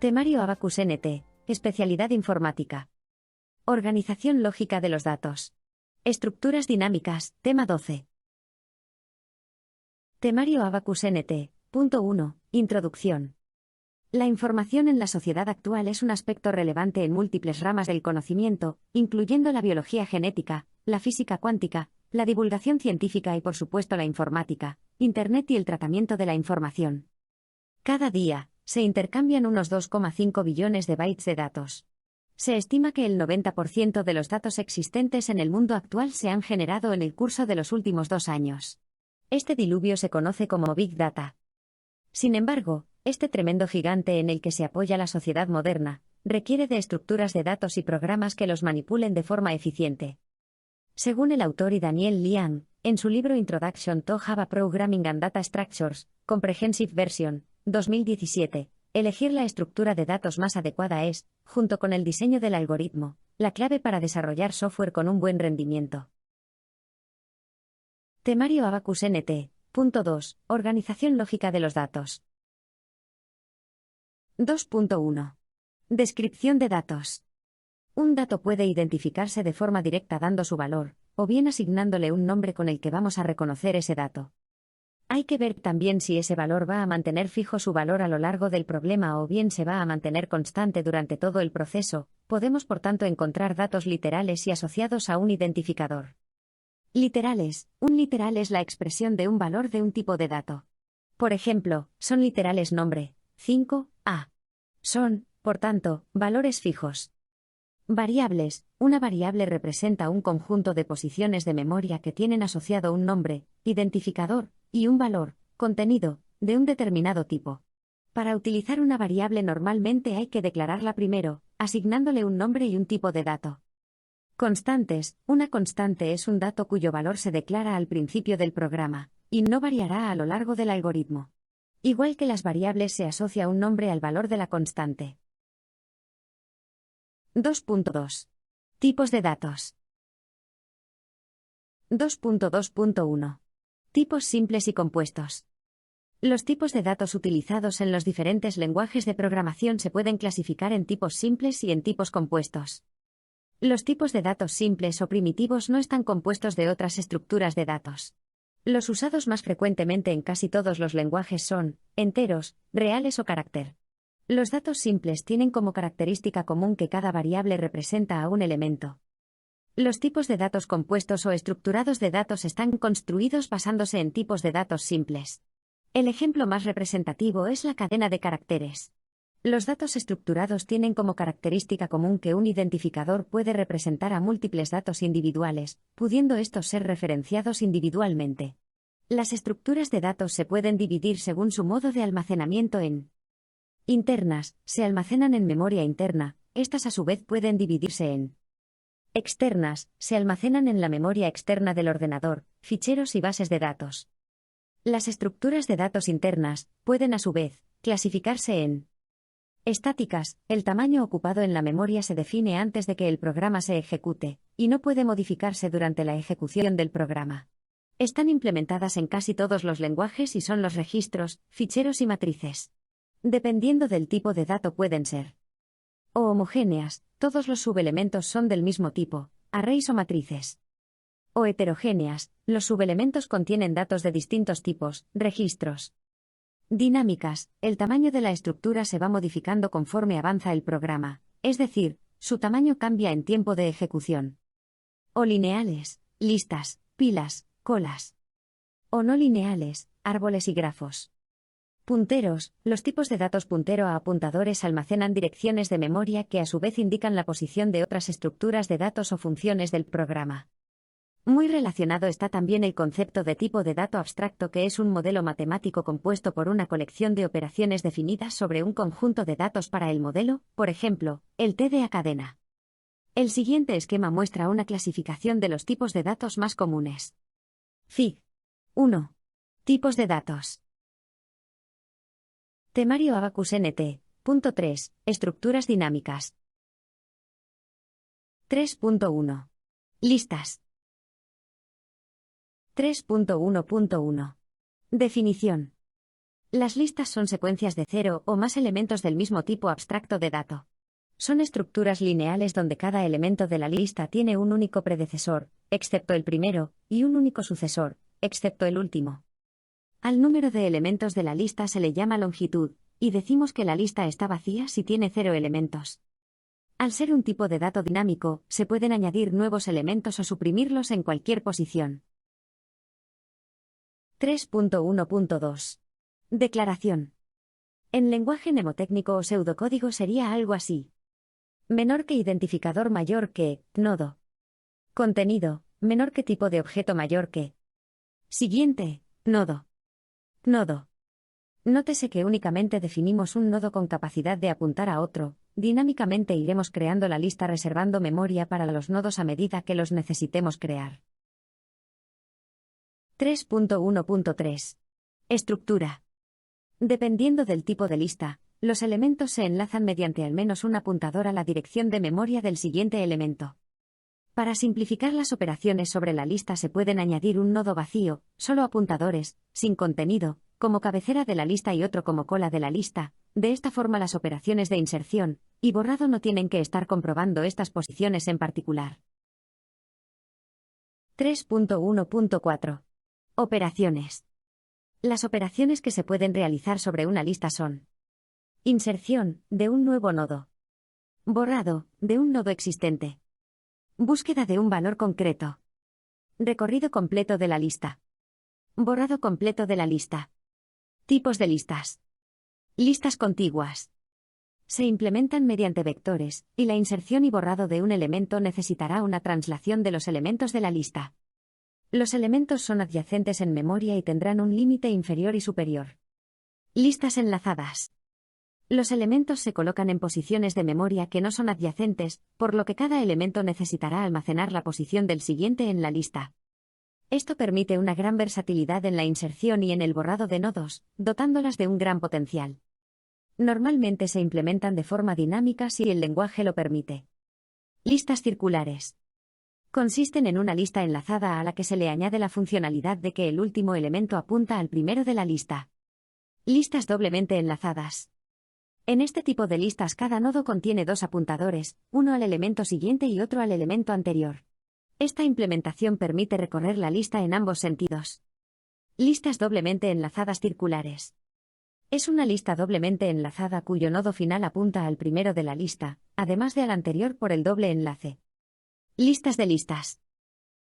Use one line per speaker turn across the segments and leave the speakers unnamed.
Temario Abacus NT, especialidad informática. Organización lógica de los datos. Estructuras dinámicas, tema 12. Temario Abacus NT, punto 1, introducción. La información en la sociedad actual es un aspecto relevante en múltiples ramas del conocimiento, incluyendo la biología genética, la física cuántica, la divulgación científica y por supuesto la informática, Internet y el tratamiento de la información. Cada día, se intercambian unos 2,5 billones de bytes de datos. Se estima que el 90% de los datos existentes en el mundo actual se han generado en el curso de los últimos 2 años. Este diluvio se conoce como Big Data. Sin embargo, este tremendo gigante en el que se apoya la sociedad moderna, requiere de estructuras de datos y programas que los manipulen de forma eficiente. Según el autor y Daniel Liang, en su libro Introduction to Java Programming and Data Structures, Comprehensive Version, 2017, elegir la estructura de datos más adecuada es, junto con el diseño del algoritmo, la clave para desarrollar software con un buen rendimiento. Temario Abacus NT, punto 2, organización lógica de los datos. 2.1. Descripción de datos. Un dato puede identificarse de forma directa dando su valor, o bien asignándole un nombre con el que vamos a reconocer ese dato. Hay que ver también si ese valor va a mantener fijo su valor a lo largo del problema o bien se va a mantener constante durante todo el proceso. Podemos por tanto encontrar datos literales y asociados a un identificador. Literales. Un literal es la expresión de un valor de un tipo de dato. Por ejemplo, son literales nombre, 5a. Son, por tanto, valores fijos. Variables. Una variable representa un conjunto de posiciones de memoria que tienen asociado un nombre, identificador, y un valor, contenido, de un determinado tipo. Para utilizar una variable normalmente hay que declararla primero, asignándole un nombre y un tipo de dato. Constantes. Una constante es un dato cuyo valor se declara al principio del programa, y no variará a lo largo del algoritmo. Igual que las variables se asocia un nombre al valor de la constante. 2.2. Tipos de datos. 2.2.1. Tipos simples y compuestos. Los tipos de datos utilizados en los diferentes lenguajes de programación se pueden clasificar en tipos simples y en tipos compuestos. Los tipos de datos simples o primitivos no están compuestos de otras estructuras de datos. Los usados más frecuentemente en casi todos los lenguajes son enteros, reales o carácter. Los datos simples tienen como característica común que cada variable representa a un elemento. Los tipos de datos compuestos o estructurados de datos están construidos basándose en tipos de datos simples. El ejemplo más representativo es la cadena de caracteres. Los datos estructurados tienen como característica común que un identificador puede representar a múltiples datos individuales, pudiendo estos ser referenciados individualmente. Las estructuras de datos se pueden dividir según su modo de almacenamiento en internas, se almacenan en memoria interna, estas a su vez pueden dividirse en externas, se almacenan en la memoria externa del ordenador, ficheros y bases de datos. Las estructuras de datos internas pueden a su vez clasificarse en estáticas, el tamaño ocupado en la memoria se define antes de que el programa se ejecute, y no puede modificarse durante la ejecución del programa. Están implementadas en casi todos los lenguajes y son los registros, ficheros y matrices. Dependiendo del tipo de dato pueden ser o homogéneas, todos los subelementos son del mismo tipo, arrays o matrices. O heterogéneas, los subelementos contienen datos de distintos tipos, registros. Dinámicas, el tamaño de la estructura se va modificando conforme avanza el programa, es decir, su tamaño cambia en tiempo de ejecución. O lineales, listas, pilas, colas. O no lineales, árboles y grafos. Punteros, los tipos de datos puntero a apuntadores almacenan direcciones de memoria que a su vez indican la posición de otras estructuras de datos o funciones del programa. Muy relacionado está también el concepto de tipo de dato abstracto, que es un modelo matemático compuesto por una colección de operaciones definidas sobre un conjunto de datos para el modelo, por ejemplo, el TDA cadena. El siguiente esquema muestra una clasificación de los tipos de datos más comunes. Fig. 1. Tipos de datos. Temario Abacus NT. Punto 3. Estructuras dinámicas. 3.1. Listas. 3.1.1. Definición. Las listas son secuencias de 0 o más elementos del mismo tipo abstracto de dato. Son estructuras lineales donde cada elemento de la lista tiene un único predecesor, excepto el primero, y un único sucesor, excepto el último. Al número de elementos de la lista se le llama longitud, y decimos que la lista está vacía si tiene 0 elementos. Al ser un tipo de dato dinámico, se pueden añadir nuevos elementos o suprimirlos en cualquier posición. 3.1.2. Declaración. En lenguaje mnemotécnico o pseudocódigo sería algo así. Menor que identificador mayor que nodo. Contenido, menor que tipo de objeto mayor que. Siguiente, nodo. Nodo. Nótese que únicamente definimos un nodo con capacidad de apuntar a otro. Dinámicamente iremos creando la lista reservando memoria para los nodos a medida que los necesitemos crear. 3.1.3. Estructura. Dependiendo del tipo de lista, los elementos se enlazan mediante al menos un apuntador a la dirección de memoria del siguiente elemento. Para simplificar las operaciones sobre la lista se pueden añadir un nodo vacío, solo apuntadores, sin contenido, como cabecera de la lista y otro como cola de la lista. De esta forma las operaciones de inserción y borrado no tienen que estar comprobando estas posiciones en particular. 3.1.4. Operaciones. Las operaciones que se pueden realizar sobre una lista son: inserción, de un nuevo nodo. Borrado, de un nodo existente. Búsqueda de un valor concreto. Recorrido completo de la lista. Borrado completo de la lista. Tipos de listas. Listas contiguas. Se implementan mediante vectores, y la inserción y borrado de un elemento necesitará una translación de los elementos de la lista. Los elementos son adyacentes en memoria y tendrán un límite inferior y superior. Listas enlazadas. Los elementos se colocan en posiciones de memoria que no son adyacentes, por lo que cada elemento necesitará almacenar la posición del siguiente en la lista. Esto permite una gran versatilidad en la inserción y en el borrado de nodos, dotándolas de un gran potencial. Normalmente se implementan de forma dinámica si el lenguaje lo permite. Listas circulares. Consisten en una lista enlazada a la que se le añade la funcionalidad de que el último elemento apunta al primero de la lista. Listas doblemente enlazadas. En este tipo de listas cada nodo contiene dos apuntadores, uno al elemento siguiente y otro al elemento anterior. Esta implementación permite recorrer la lista en ambos sentidos. Listas doblemente enlazadas circulares. Es una lista doblemente enlazada cuyo nodo final apunta al primero de la lista, además de al anterior por el doble enlace. Listas de listas.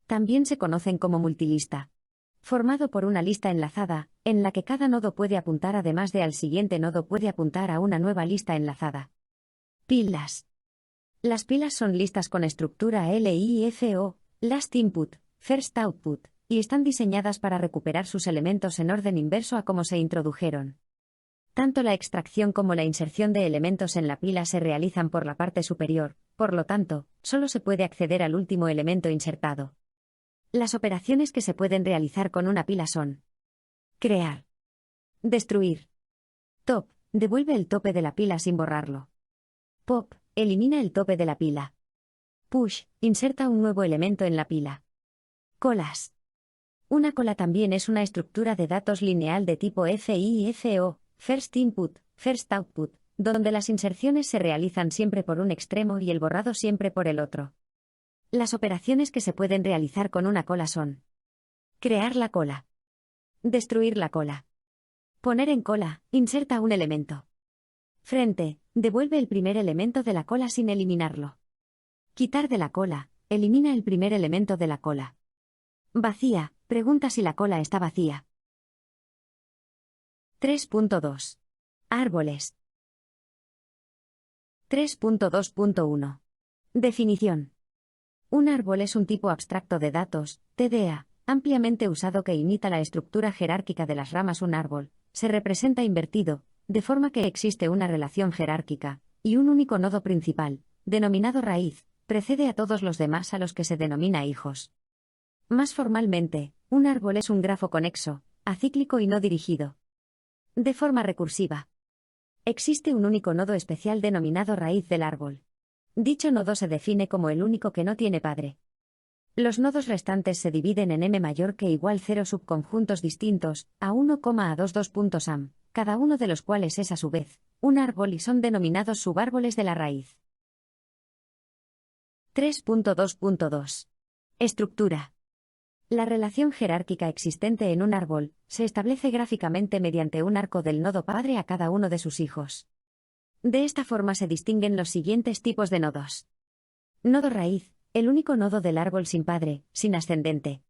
También se conocen como multilista. Formado por una lista enlazada, en la que cada nodo puede apuntar además de al siguiente nodo puede apuntar a una nueva lista enlazada. Pilas. Las pilas son listas con estructura LIFO, Last Input, First Output, y están diseñadas para recuperar sus elementos en orden inverso a como se introdujeron. Tanto la extracción como la inserción de elementos en la pila se realizan por la parte superior, por lo tanto, solo se puede acceder al último elemento insertado. Las operaciones que se pueden realizar con una pila son: crear, destruir. Top, devuelve el tope de la pila sin borrarlo. Pop, elimina el tope de la pila. Push, inserta un nuevo elemento en la pila. Colas. Una cola también es una estructura de datos lineal de tipo FIFO, First Input, First Output, donde las inserciones se realizan siempre por un extremo y el borrado siempre por el otro. Las operaciones que se pueden realizar con una cola son: crear la cola, destruir la cola, poner en cola, inserta un elemento. Frente, devuelve el primer elemento de la cola sin eliminarlo. Quitar de la cola, elimina el primer elemento de la cola. Vacía, pregunta si la cola está vacía. 3.2. Árboles. 3.2.1. Definición. Un árbol es un tipo abstracto de datos, TDA, ampliamente usado que imita la estructura jerárquica de las ramas. Un árbol se representa invertido, de forma que existe una relación jerárquica, y un único nodo principal, denominado raíz, precede a todos los demás a los que se denomina hijos. Más formalmente, un árbol es un grafo conexo, acíclico y no dirigido. De forma recursiva. Existe un único nodo especial denominado raíz del árbol. Dicho nodo se define como el único que no tiene padre. Los nodos restantes se dividen en m mayor que igual 0 subconjuntos distintos, a 1,a22.am, cada uno de los cuales es a su vez un árbol y son denominados subárboles de la raíz. 3.2.2. Estructura. La relación jerárquica existente en un árbol se establece gráficamente mediante un arco del nodo padre a cada uno de sus hijos. De esta forma se distinguen los siguientes tipos de nodos. Nodo raíz, el único nodo del árbol sin padre, sin ascendente.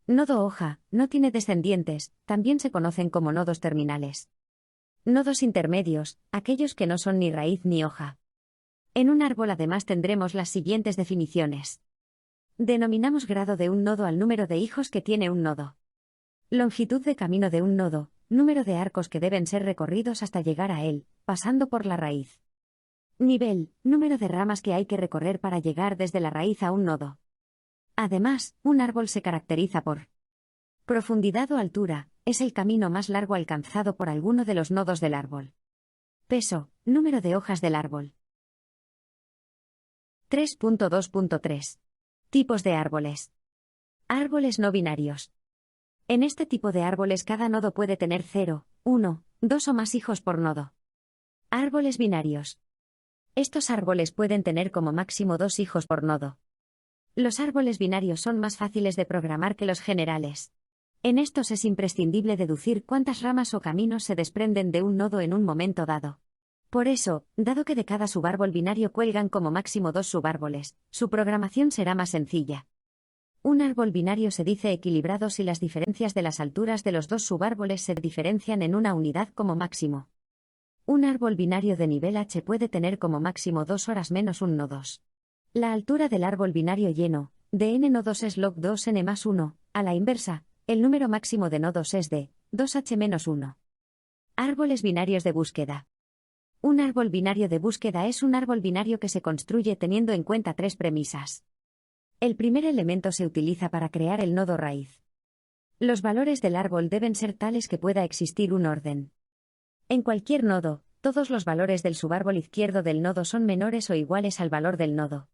Nodo hoja, no tiene descendientes, también se conocen como nodos terminales. Nodos intermedios, aquellos que no son ni raíz ni hoja. En un árbol además tendremos las siguientes definiciones. Denominamos grado de un nodo al número de hijos que tiene un nodo. Longitud de camino de un nodo, número de arcos que deben ser recorridos hasta llegar a él, pasando por la raíz. Nivel, número de ramas que hay que recorrer para llegar desde la raíz a un nodo. Además, un árbol se caracteriza por profundidad o altura, es el camino más largo alcanzado por alguno de los nodos del árbol. Peso, número de hojas del árbol. 3.2.3. Tipos de árboles. Árboles no binarios. En este tipo de árboles cada nodo puede tener 0, 1, 2 o más hijos por nodo. Árboles binarios. Estos árboles pueden tener como máximo 2 hijos por nodo. Los árboles binarios son más fáciles de programar que los generales. En estos es imprescindible deducir cuántas ramas o caminos se desprenden de un nodo en un momento dado. Por eso, dado que de cada subárbol binario cuelgan como máximo 2 subárboles, su programación será más sencilla. Un árbol binario se dice equilibrado si las diferencias de las alturas de los dos subárboles se diferencian en una unidad como máximo. Un árbol binario de nivel H puede tener como máximo 2 horas menos un nodos. La altura del árbol binario lleno, de n nodos es log 2n más 1, a la inversa, el número máximo de nodos es de 2h menos 1. Árboles binarios de búsqueda. Un árbol binario de búsqueda es un árbol binario que se construye teniendo en cuenta 3 premisas. El primer elemento se utiliza para crear el nodo raíz. Los valores del árbol deben ser tales que pueda existir un orden. En cualquier nodo, todos los valores del subárbol izquierdo del nodo son menores o iguales al valor del nodo.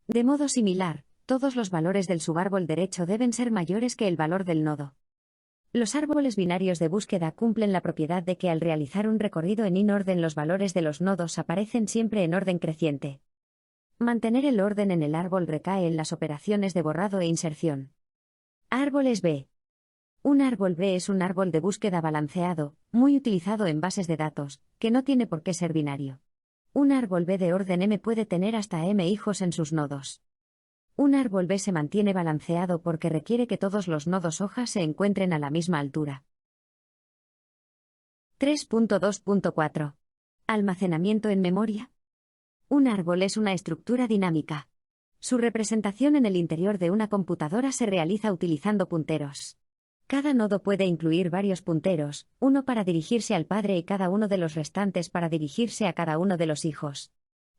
De modo similar, todos los valores del subárbol derecho deben ser mayores que el valor del nodo. Los árboles binarios de búsqueda cumplen la propiedad de que al realizar un recorrido en orden los valores de los nodos aparecen siempre en orden creciente. Mantener el orden en el árbol recae en las operaciones de borrado e inserción. Árboles B. Un árbol B es un árbol de búsqueda balanceado, muy utilizado en bases de datos, que no tiene por qué ser binario. Un árbol B de orden M puede tener hasta M hijos en sus nodos. Un árbol B se mantiene balanceado porque requiere que todos los nodos hojas se encuentren a la misma altura. 3.2.4. Almacenamiento en memoria. Un árbol es una estructura dinámica. Su representación en el interior de una computadora se realiza utilizando punteros. Cada nodo puede incluir varios punteros, uno para dirigirse al padre y cada uno de los restantes para dirigirse a cada uno de los hijos.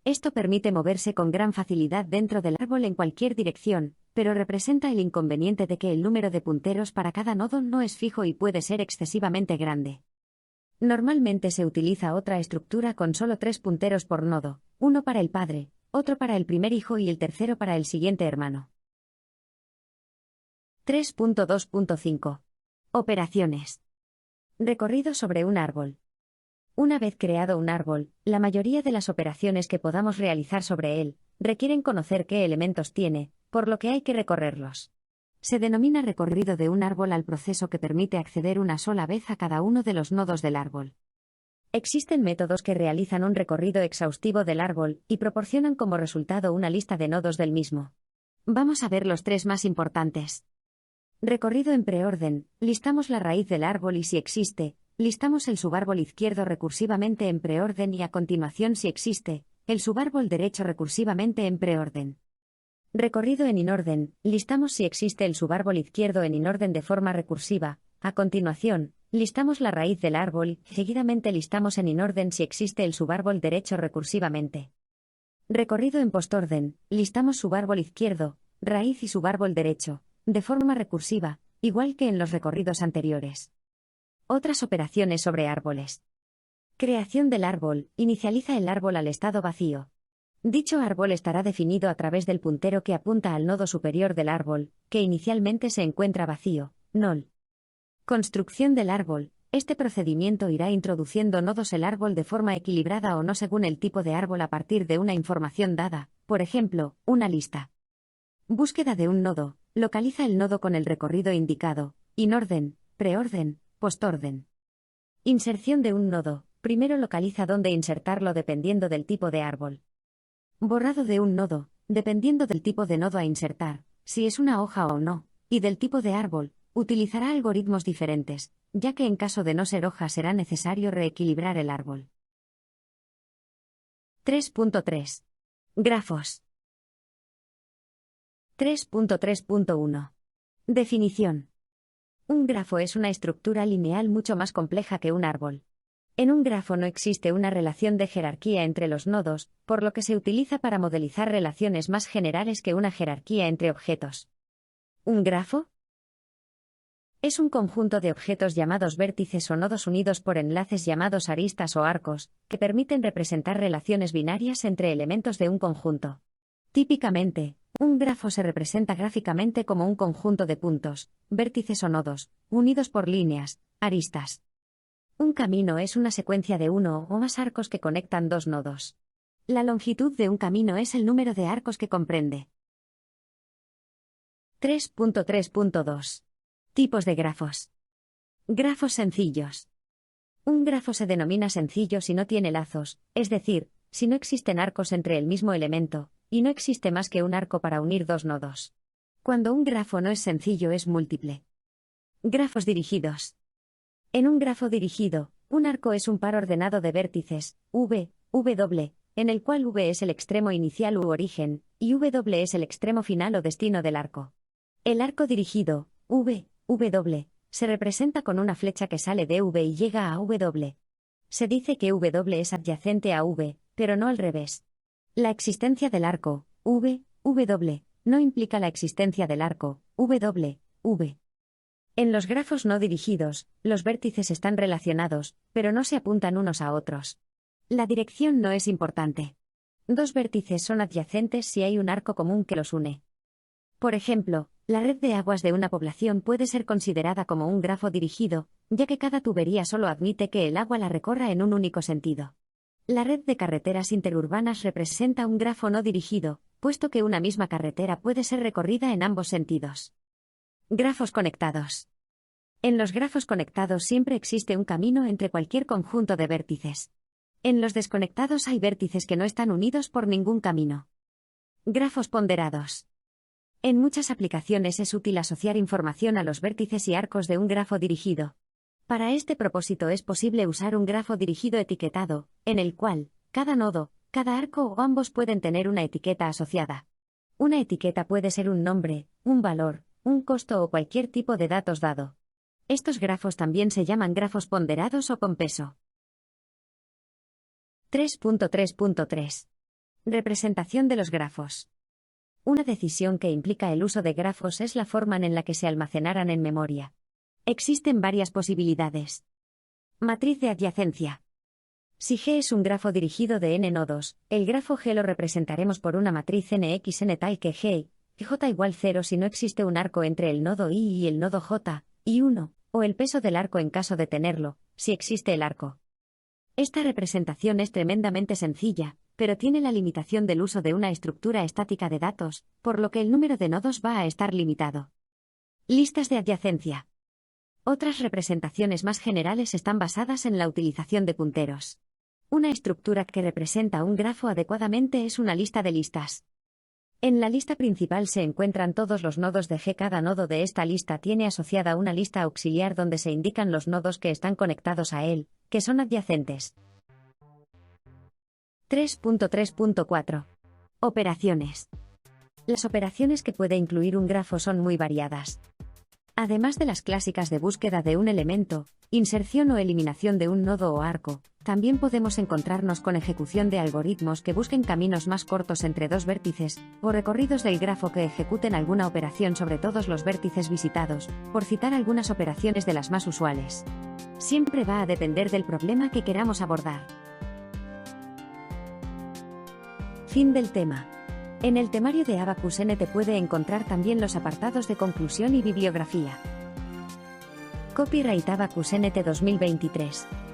Esto permite moverse con gran facilidad dentro del árbol en cualquier dirección, pero representa el inconveniente de que el número de punteros para cada nodo no es fijo y puede ser excesivamente grande. Normalmente se utiliza otra estructura con solo 3 punteros por nodo, uno para el padre, otro para el primer hijo y el tercero para el siguiente hermano. 3.2.5. Operaciones. Recorrido sobre un árbol. Una vez creado un árbol, la mayoría de las operaciones que podamos realizar sobre él requieren conocer qué elementos tiene, por lo que hay que recorrerlos. Se denomina recorrido de un árbol al proceso que permite acceder una sola vez a cada uno de los nodos del árbol. Existen métodos que realizan un recorrido exhaustivo del árbol y proporcionan como resultado una lista de nodos del mismo. Vamos a ver los 3 más importantes. Recorrido en preorden, listamos la raíz del árbol y si existe, listamos el subárbol izquierdo recursivamente en preorden y a continuación si existe, el subárbol derecho recursivamente en preorden. Recorrido en inorden, listamos si existe el subárbol izquierdo en inorden de forma recursiva, a continuación, listamos la raíz del árbol y seguidamente listamos en inorden si existe el subárbol derecho recursivamente. Recorrido en postorden, listamos subárbol izquierdo, raíz y subárbol derecho, de forma recursiva, igual que en los recorridos anteriores. Otras operaciones sobre árboles. Creación del árbol, inicializa el árbol al estado vacío. Dicho árbol estará definido a través del puntero que apunta al nodo superior del árbol, que inicialmente se encuentra vacío, null. Construcción del árbol, Este procedimiento irá introduciendo nodos el árbol de forma equilibrada o no según el tipo de árbol a partir de una información dada, por ejemplo, una lista. Búsqueda de un nodo. Localiza el nodo con el recorrido indicado, inorden, preorden, postorden. Inserción de un nodo. Primero localiza dónde insertarlo dependiendo del tipo de árbol. Borrado de un nodo, dependiendo del tipo de nodo a insertar, si es una hoja o no, y del tipo de árbol, utilizará algoritmos diferentes, ya que en caso de no ser hoja será necesario reequilibrar el árbol. 3.3. Grafos. 3.3.1. Definición. Un grafo es una estructura lineal mucho más compleja que un árbol. En un grafo no existe una relación de jerarquía entre los nodos, por lo que se utiliza para modelizar relaciones más generales que una jerarquía entre objetos. ¿Un grafo? Es un conjunto de objetos llamados vértices o nodos unidos por enlaces llamados aristas o arcos, que permiten representar relaciones binarias entre elementos de un conjunto. Típicamente, un grafo se representa gráficamente como un conjunto de puntos, vértices o nodos, unidos por líneas, aristas. Un camino es una secuencia de uno o más arcos que conectan dos nodos. La longitud de un camino es el número de arcos que comprende. 3.3.2. Tipos de grafos. Grafos sencillos. Un grafo se denomina sencillo si no tiene lazos, es decir, si no existen arcos entre el mismo elemento, y no existe más que un arco para unir dos nodos. Cuando un grafo no es sencillo es múltiple. Grafos dirigidos. En un grafo dirigido, un arco es un par ordenado de vértices, v, w, en el cual v es el extremo inicial u origen, y w es el extremo final o destino del arco. El arco dirigido, v, w, se representa con una flecha que sale de v y llega a w. Se dice que w es adyacente a v, pero no al revés. La existencia del arco, v, w, no implica la existencia del arco, w, v. En los grafos no dirigidos, los vértices están relacionados, pero no se apuntan unos a otros. La dirección no es importante. Dos vértices son adyacentes si hay un arco común que los une. Por ejemplo, la red de aguas de una población puede ser considerada como un grafo dirigido, ya que cada tubería solo admite que el agua la recorra en un único sentido. La red de carreteras interurbanas representa un grafo no dirigido, puesto que una misma carretera puede ser recorrida en ambos sentidos. Grafos conectados. En los grafos conectados siempre existe un camino entre cualquier conjunto de vértices. En los desconectados hay vértices que no están unidos por ningún camino. Grafos ponderados. En muchas aplicaciones es útil asociar información a los vértices y arcos de un grafo dirigido. Para este propósito es posible usar un grafo dirigido etiquetado, en el cual, cada nodo, cada arco o ambos pueden tener una etiqueta asociada. Una etiqueta puede ser un nombre, un valor, un costo o cualquier tipo de datos dado. Estos grafos también se llaman grafos ponderados o con peso. 3.3.3. Representación de los grafos. Una decisión que implica el uso de grafos es la forma en la que se almacenarán en memoria. Existen varias posibilidades. Matriz de adyacencia. Si G es un grafo dirigido de n nodos, el grafo G lo representaremos por una matriz nxn tal que G y J igual 0 si no existe un arco entre el nodo I y el nodo J, y 1, o el peso del arco en caso de tenerlo, si existe el arco. Esta representación es tremendamente sencilla, pero tiene la limitación del uso de una estructura estática de datos, por lo que el número de nodos va a estar limitado. Listas de adyacencia. Otras representaciones más generales están basadas en la utilización de punteros. Una estructura que representa un grafo adecuadamente es una lista de listas. En la lista principal se encuentran todos los nodos de G. Cada nodo de esta lista tiene asociada una lista auxiliar donde se indican los nodos que están conectados a él, que son adyacentes. 3.3.4. Operaciones. Las operaciones que puede incluir un grafo son muy variadas. Además de las clásicas de búsqueda de un elemento, inserción o eliminación de un nodo o arco, también podemos encontrarnos con ejecución de algoritmos que busquen caminos más cortos entre dos vértices, o recorridos del grafo que ejecuten alguna operación sobre todos los vértices visitados, por citar algunas operaciones de las más usuales. Siempre va a depender del problema que queramos abordar. Fin del tema. En el temario de Abacus NT puede encontrar también los apartados de conclusión y bibliografía. Copyright Abacus NT 2023.